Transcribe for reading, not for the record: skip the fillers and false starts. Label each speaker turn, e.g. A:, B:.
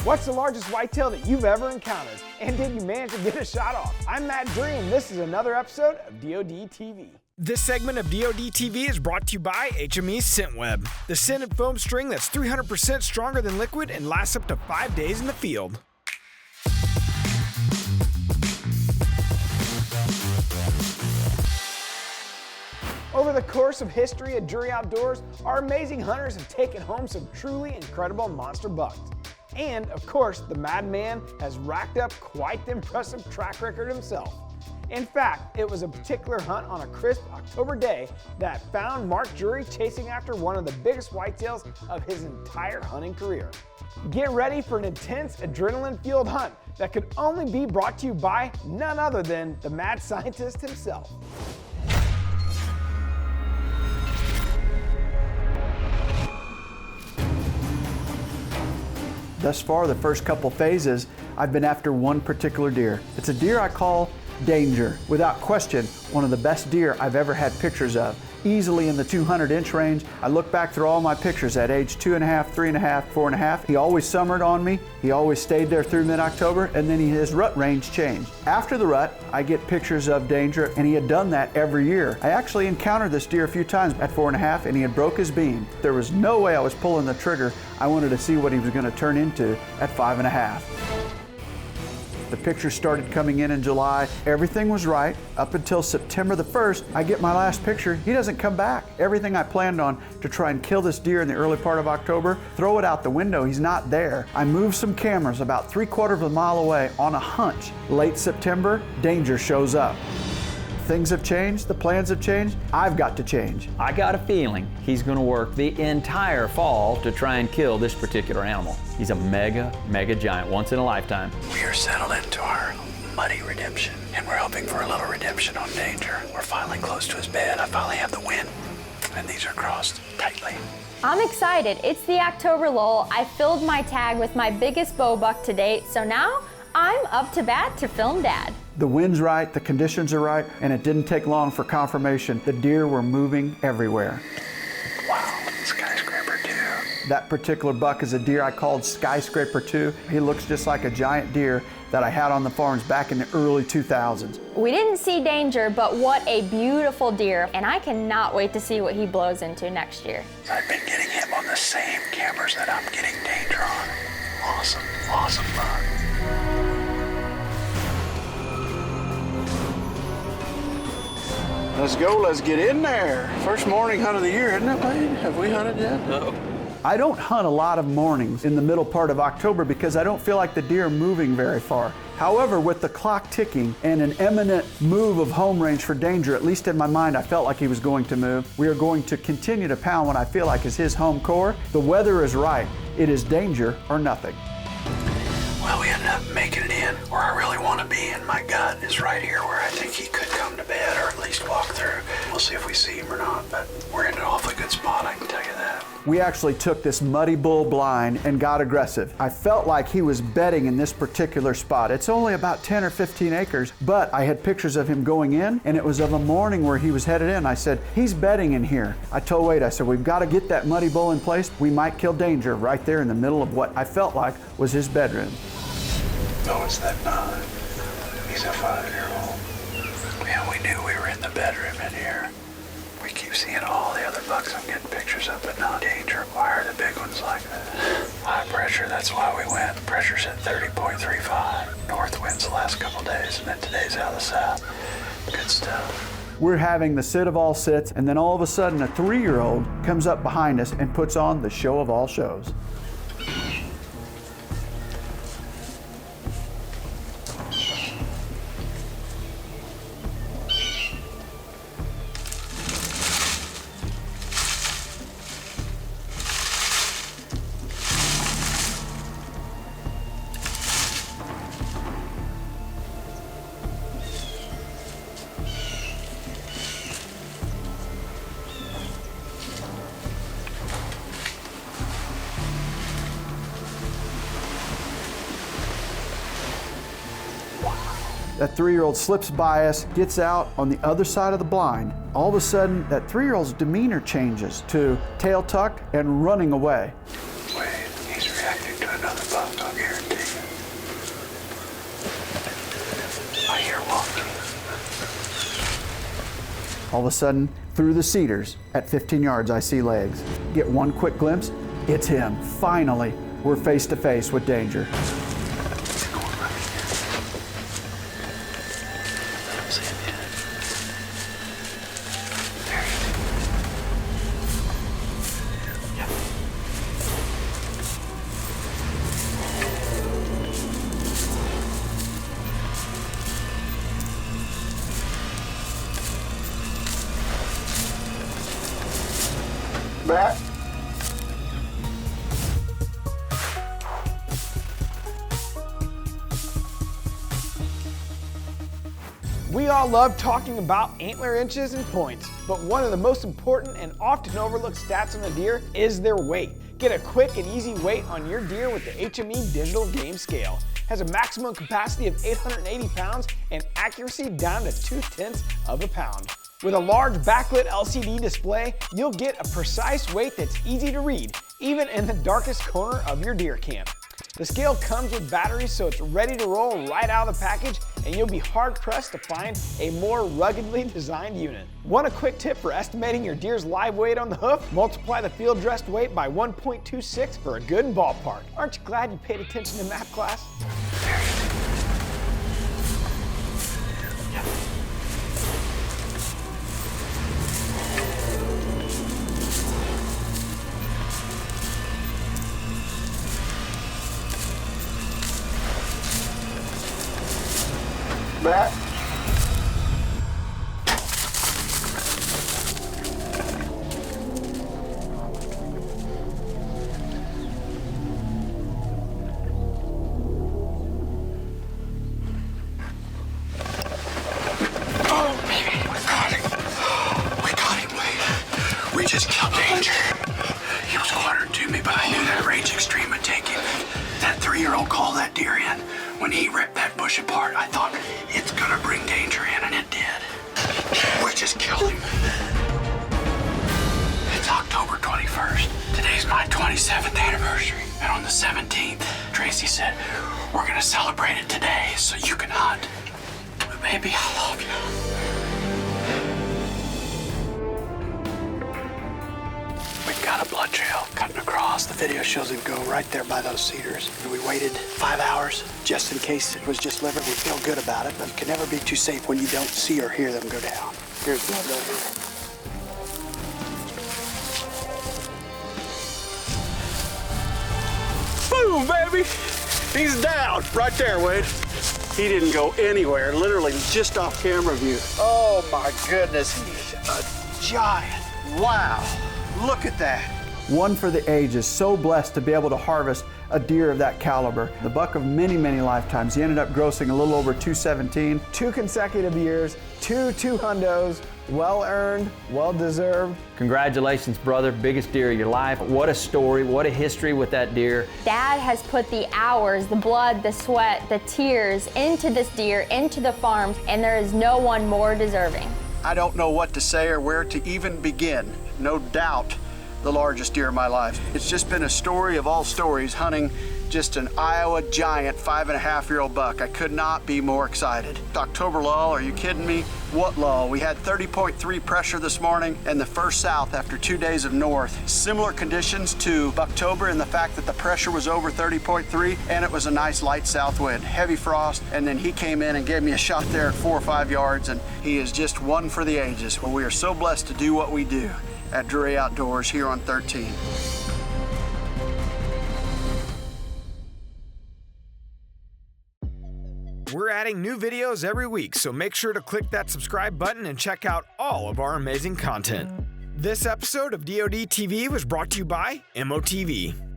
A: What's the largest whitetail that you've ever encountered? And did you manage to get a shot off? I'm Matt Drury, and this is another episode of DoD TV. This segment of DoD TV is brought to you by HME Scent Web, the scented foam string that's 300% stronger than liquid and lasts up to 5 days in the field. Over the course of history at Drury Outdoors, our amazing hunters have taken home some truly incredible monster bucks. And, of course, the madman has racked up quite the impressive track record himself. In fact, it was a particular hunt on a crisp October day that found Mark Drury chasing after one of the biggest whitetails of his entire hunting career. Get ready for an intense, adrenaline-fueled hunt that could only be brought to you by none other than the mad scientist himself.
B: Thus far, the first couple phases, I've been after one particular deer. It's a deer I call Danger. Without question, one of the best deer I've ever had pictures of. Easily in the 200-inch range. I look back through all my pictures at age 2.5, 3.5, 4.5. He always summered on me. He always stayed there through mid-October, and then his rut range changed. After the rut, I get pictures of Danger, and he had done that every year. I actually encountered this deer a few times at 4.5, and he had broke his beam. There was no way I was pulling the trigger. I wanted to see what he was going to turn into at 5.5. The pictures started coming in July. Everything was right up until September the 1st. I get my last picture. He doesn't come back. Everything I planned on to try and kill this deer in the early part of October, throw it out the window. He's not there. I moved some cameras about 3/4 of a mile away on a hunch. Late September, Danger shows up. Things have changed, the plans have changed, I've got to change.
C: I got a feeling he's gonna work the entire fall to try and kill this particular animal. He's a mega giant, once in a lifetime.
D: We are settled into our muddy redemption, and we're hoping for a little redemption on Danger. We're finally close to his bed. I finally have the wind, and these are crossed tightly.
E: I'm excited. It's the October lull. I filled my tag with my biggest bow buck to date, so now I'm up to bat to film Dad.
B: The wind's right, the conditions are right, and it didn't take long for confirmation. The deer were moving everywhere.
D: Wow, Skyscraper 2.
B: That particular buck is a deer I called Skyscraper 2. He looks just like a giant deer that I had on the farms back in the early 2000s.
E: We didn't see Danger, but what a beautiful deer, and I cannot wait to see what he blows into next year.
D: I've been getting him on the same cameras that I'm getting Danger on. Awesome buck.
F: Let's go, let's get in there. First morning hunt of the year, isn't it, Wade? Have we hunted yet?
C: No.
B: I don't hunt a lot of mornings in the middle part of October because I don't feel like the deer are moving very far. However, with the clock ticking and an imminent move of home range for Danger, at least in my mind, I felt like he was going to move. We are going to continue to pound what I feel like is his home core. The weather is right. It is Danger or nothing.
D: Well, we ended up making it in where I really want to be, and my gut is right here where I think he could come to bed or at least walk through. We'll see if we see him or not, but we're in an awfully good spot, I can tell you that.
B: We actually took this muddy bull blind and got aggressive. I felt like he was bedding in this particular spot. It's only about 10 or 15 acres, but I had pictures of him going in, and it was of a morning where he was headed in. I said, he's bedding in here. I told Wade, I said, we've got to get that muddy bull in place. We might kill Danger right there in the middle of what I felt like was his bedroom.
D: Oh, it's that 9. He's a 5-year-old. Yeah, we knew we were in the bedroom in here. We keep seeing all the other bucks I'm getting pictures of, but not Danger. Why are the big ones like that? High pressure, that's why we went. Pressure's at 30.35. North winds the last couple days, and then today's out of the south. Good stuff.
B: We're having the sit of all sits, and then all of a sudden a 3-year-old comes up behind us and puts on the show of all shows. That 3-year-old slips by us, gets out on the other side of the blind. All of a sudden, that 3-year-old's demeanor changes to tail tucked and running away.
D: Wait, he's reacting to another buck up here.
B: All of a sudden, through the cedars, at 15 yards, I see legs. Get one quick glimpse, it's him. Finally, we're face to face with danger.
F: Back.
A: We all love talking about antler inches and points, but one of the most important and often overlooked stats on a deer is their weight. Get a quick and easy weight on your deer with the HME Digital Game Scale. Has a maximum capacity of 880 pounds and accuracy down to 0.2 of a pound. With a large backlit LCD display, you'll get a precise weight that's easy to read, even in the darkest corner of your deer camp. The scale comes with batteries, so it's ready to roll right out of the package, and you'll be hard-pressed to find a more ruggedly designed unit. Want a quick tip for estimating your deer's live weight on the hoof? Multiply the field dressed weight by 1.26 for a good ballpark. Aren't you glad you paid attention to math class?
F: Back.
D: We just killed Danger. He was quartered to me, but I knew that range extreme would take him. That 3-year-old called that deer in. When he ripped that bush apart, I thought, it's gonna bring Danger in, and it did. We just killed him. It's October 21st. Today's my 27th anniversary. And on the 17th, Tracy said, we're gonna celebrate it today so you can hunt. But baby, I love you. We've got a blood trail cutting across. The video shows him go right there by those cedars. And we waited 5 hours just in case it was just liver. We feel good about it, but you can never be too safe when you don't see or hear them go down. Here's blood right here.
F: Boom, baby. He's down right there, Wade. He didn't go anywhere, literally just off camera view. Oh my goodness, he's a giant. Wow, look at that.
B: One for the ages, so blessed to be able to harvest a deer of that caliber. The buck of many, many lifetimes. He ended up grossing a little over $217.
A: 2 consecutive years, two hundos, well-earned, well-deserved.
C: Congratulations, brother. Biggest deer of your life. What a story, what a history with that deer.
E: Dad has put the hours, the blood, the sweat, the tears into this deer, into the farm, and there is no one more deserving.
F: I don't know what to say or where to even begin. No doubt the largest deer of my life. It's just been a story of all stories, hunting just an Iowa giant 5.5-year-old buck. I could not be more excited. October lull, are you kidding me? What lull? We had 30.3 pressure this morning and the first south after 2 days of north. Similar conditions to October in the fact that the pressure was over 30.3 and it was a nice light south wind, heavy frost, and then he came in and gave me a shot there at 4 or 5 yards, and he is just one for the ages. Well, we are so blessed to do what we do at Drury Outdoors here on 13.
A: We're adding new videos every week, so make sure to click that subscribe button and check out all of our amazing content. This episode of DoD TV was brought to you by MOTV.